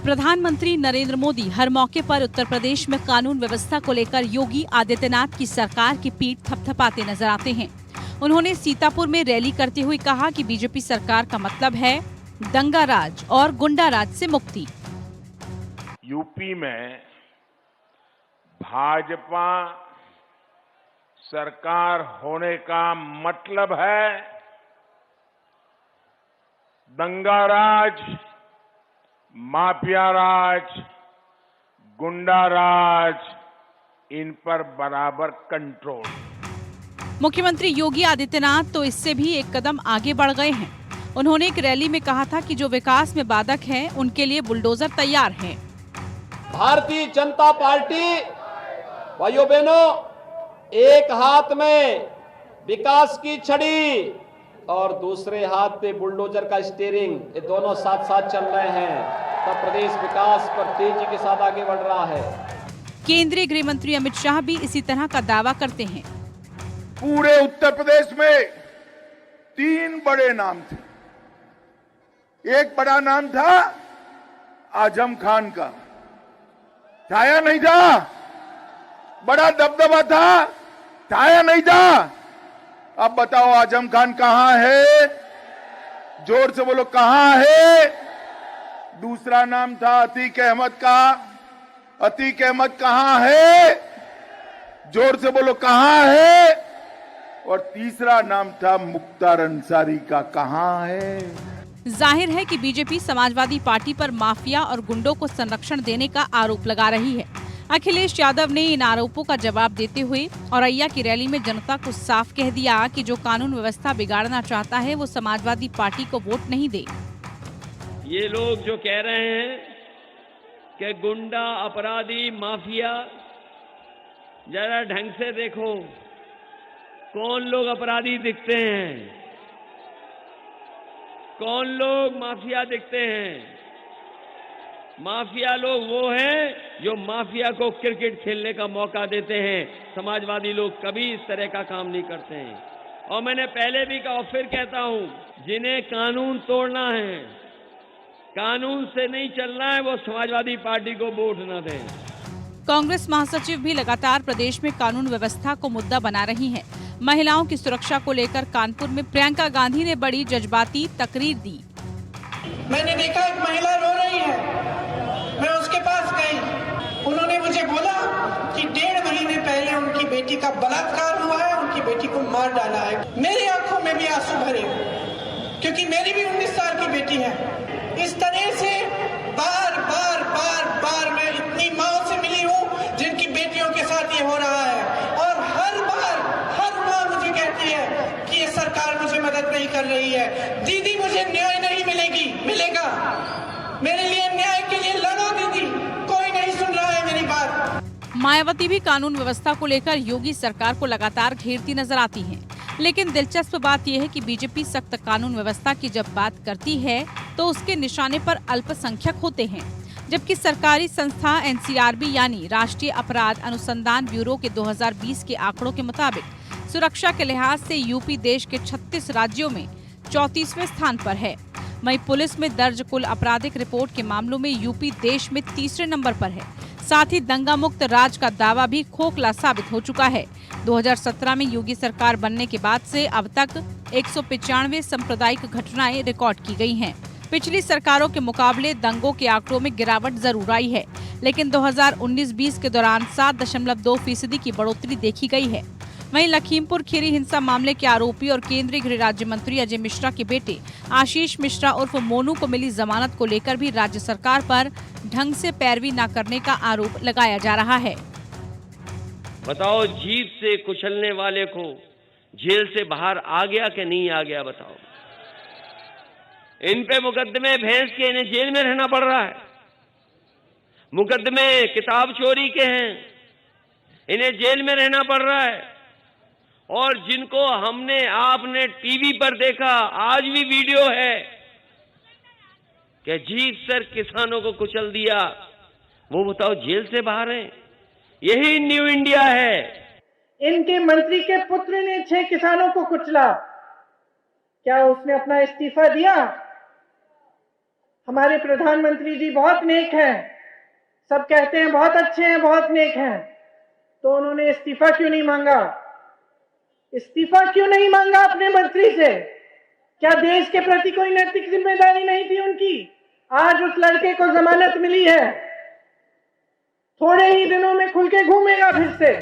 प्रधानमंत्री नरेंद्र मोदी हर मौके पर उत्तर प्रदेश में कानून व्यवस्था को लेकर योगी आदित्यनाथ की सरकार की पीठ थपथपाते नजर आते हैं। उन्होंने सीतापुर में रैली करते हुए कहा कि बीजेपी सरकार का मतलब है दंगा राज और गुंडा राज से मुक्ति। यूपी में भाजपा सरकार होने का मतलब है दंगा राज, माफिया राज, गुंडा राज, इन पर बराबर कंट्रोल। मुख्यमंत्री योगी आदित्यनाथ तो इससे भी एक कदम आगे बढ़ गए हैं। उन्होंने एक रैली में कहा था कि जो विकास में बाधक हैं, उनके लिए बुलडोजर तैयार हैं। भारतीय जनता पार्टी भाइयों बहनों, एक हाथ में विकास की छड़ी और दूसरे हाथ पे बुलडोजर का स्टीयरिंग, ये दोनों साथ साथ चल रहे हैं, तब प्रदेश विकास पर तेजी के साथ आगे बढ़ रहा है। केंद्रीय गृह मंत्री अमित शाह भी इसी तरह का दावा करते हैं। पूरे उत्तर प्रदेश में 3 बड़े नाम थे। एक बड़ा नाम था आजम खान का, था या नहीं था? बड़ा दबदबा था या नहीं था? अब बताओ आजम खान कहां है? जोर से बोलो, कहां है? दूसरा नाम था अतीक अहमद का। अतीक अहमद कहां है? जोर से बोलो, कहां है? और तीसरा नाम था मुख्तार अंसारी का, कहां है? जाहिर है कि बीजेपी समाजवादी पार्टी पर माफिया और गुंडों को संरक्षण देने का आरोप लगा रही है। अखिलेश यादव ने इन आरोपों का जवाब देते हुए औरैया की रैली में जनता को साफ कह दिया कि जो कानून व्यवस्था बिगाड़ना चाहता है वो समाजवादी पार्टी को वोट नहीं दे। ये लोग जो कह रहे हैं कि गुंडा, अपराधी, माफिया, जरा ढंग से देखो कौन लोग अपराधी दिखते हैं, कौन लोग माफिया दिखते हैं। माफिया लोग वो हैं जो माफिया को क्रिकेट खेलने का मौका देते हैं। समाजवादी लोग कभी इस तरह का काम नहीं करते हैं। और मैंने पहले भी कहा और फिर कहता हूं, जिन्हें कानून तोड़ना है, कानून से नहीं चलना है, वो समाजवादी पार्टी को वोट न दें। कांग्रेस महासचिव भी लगातार प्रदेश में कानून व्यवस्था को मुद्दा बना रही हैं। महिलाओं की सुरक्षा को लेकर कानपुर में प्रियंका गांधी ने बड़ी जज्बाती तकरीर दी। मैंने देखा एक महिला रो रही है, मैं उसके पास गई। उन्होंने मुझे बोला कि 1.5 महीने पहले उनकी बेटी का बलात्कार हुआ है, उनकी बेटी को मार डाला है। मेरी आंखों में भी आंसू भरे, क्योंकि मेरी भी 19 साल की बेटी है। इस तरह से बार बार मैं इतनी माँ से मिली हूँ जिनकी बेटियों के साथ ये हो रहा है, और हर माँ मुझे कहती है कि ये सरकार मुझे मदद नहीं कर रही है। दीदी मुझे न्याय नहीं मिलेगा, मेरे लिए न्याय के लिए लड़ो दीदी, कोई नहीं सुन रहा है मेरी बात। मायावती भी कानून व्यवस्था को लेकर योगी सरकार को लगातार घेरती नजर आती हैं। लेकिन दिलचस्प बात यह है कि बीजेपी सख्त कानून व्यवस्था की जब बात करती है तो उसके निशाने पर अल्पसंख्यक होते हैं, जबकि सरकारी संस्था एनसीआरबी यानी राष्ट्रीय अपराध अनुसंधान ब्यूरो के 2020 के आंकड़ों के मुताबिक सुरक्षा के लिहाज से यूपी देश के 36 राज्यों में 34वें स्थान पर है। वहीं पुलिस में दर्ज कुल आपराधिक रिपोर्ट के मामलों में यूपी देश में 3रे नंबर पर है। साथ ही दंगा मुक्त राज का दावा भी खोखला साबित हो चुका है। 2017 में योगी सरकार बनने के बाद से अब तक 195 सांप्रदायिक घटनाएं रिकॉर्ड की गई हैं। पिछली सरकारों के मुकाबले दंगों के आंकड़ों में गिरावट जरूर आई है, लेकिन 2019-20 के दौरान 7.2% की बढ़ोतरी देखी गई है। वहीं लखीमपुर खीरी हिंसा मामले के आरोपी और केंद्रीय गृह राज्य मंत्री अजय मिश्रा के बेटे आशीष मिश्रा उर्फ मोनू को मिली जमानत को लेकर भी राज्य सरकार पर ढंग से पैरवी न करने का आरोप लगाया जा रहा है। बताओ, जीप से कुचलने वाले को जेल से बाहर आ गया कि नहीं आ गया? बताओ, इन पे मुकदमे भैंस के, इन्हें जेल में रहना पड़ रहा है। मुकदमे किताब चोरी के हैं, इन्हें जेल में रहना पड़ रहा है। और जिनको आपने टीवी पर देखा, आज भी वीडियो है कि जीप सर किसानों को कुचल दिया, वो बताओ जेल से बाहर हैं। यही न्यू इंडिया है। इनके मंत्री के पुत्र ने 6 किसानों को कुचला, क्या उसने अपना इस्तीफा दिया? हमारे प्रधानमंत्री जी बहुत नेक हैं, सब कहते हैं बहुत अच्छे हैं, बहुत नेक हैं, तो उन्होंने इस्तीफा क्यों नहीं मांगा? इस्तीफा क्यों नहीं मांगा अपने मंत्री से? क्या देश के प्रति कोई नैतिक जिम्मेदारी नहीं थी उनकी? आज उस लड़के को जमानत मिली है, थोड़े ही दिनों में खुल के घूमेगा फिर से।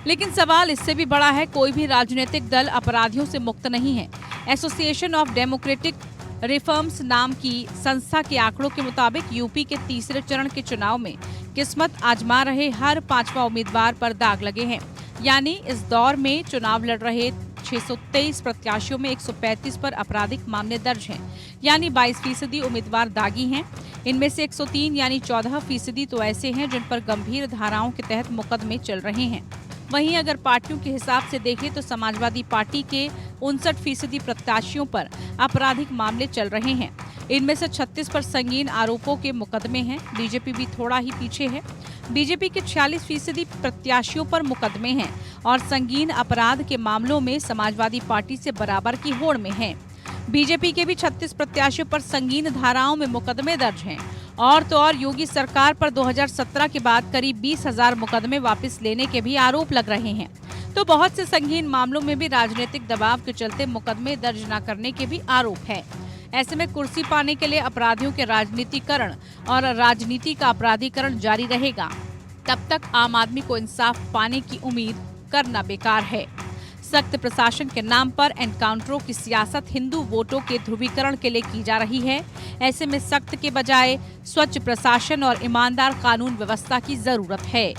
लेकिन सवाल इससे भी बड़ा है, कोई भी राजनीतिक दल अपराधियों से मुक्त नहीं है। एसोसिएशन ऑफ डेमोक्रेटिक रिफॉर्म्स नाम की संस्था के आंकड़ों के मुताबिक यूपी के तीसरे चरण के चुनाव में किस्मत आजमा रहे हर 5वां उम्मीदवार पर दाग लगे हैं। यानी इस दौर में चुनाव लड़ रहे 623 प्रत्याशियों में 135 पर आपराधिक मामले दर्ज हैं, यानी 22% उम्मीदवार दागी हैं। इनमें से 103 यानी 14% तो ऐसे हैं जिन पर गंभीर धाराओं के तहत मुकदमे चल रहे हैं। वहीं अगर पार्टियों के हिसाब से देखें तो समाजवादी पार्टी के 59% प्रत्याशियों पर आपराधिक मामले चल रहे हैं। इनमें से 36 पर संगीन आरोपों के मुकदमे हैं। बीजेपी भी थोड़ा ही पीछे है। बीजेपी के 46% प्रत्याशियों पर मुकदमे हैं और संगीन अपराध के मामलों में समाजवादी पार्टी से बराबर की होड़ में है। बीजेपी के भी 36 प्रत्याशियों पर संगीन धाराओं में मुकदमे दर्ज हैं। और तो और योगी सरकार पर 2017 के बाद करीब 20,000 मुकदमे वापस लेने के भी आरोप लग रहे हैं। तो बहुत से संगीन मामलों में भी राजनीतिक दबाव के चलते मुकदमे दर्ज न करने के भी आरोप है। ऐसे में कुर्सी पाने के लिए अपराधियों के राजनीतिकरण और राजनीति का अपराधीकरण जारी रहेगा। तब तक आम आदमी को इंसाफ पाने की उम्मीद करना बेकार है। सख्त प्रशासन के नाम पर एनकाउंटरों की सियासत हिंदू वोटों के ध्रुवीकरण के लिए की जा रही है। ऐसे में सख्त के बजाय स्वच्छ प्रशासन और ईमानदार कानून व्यवस्था की जरूरत है।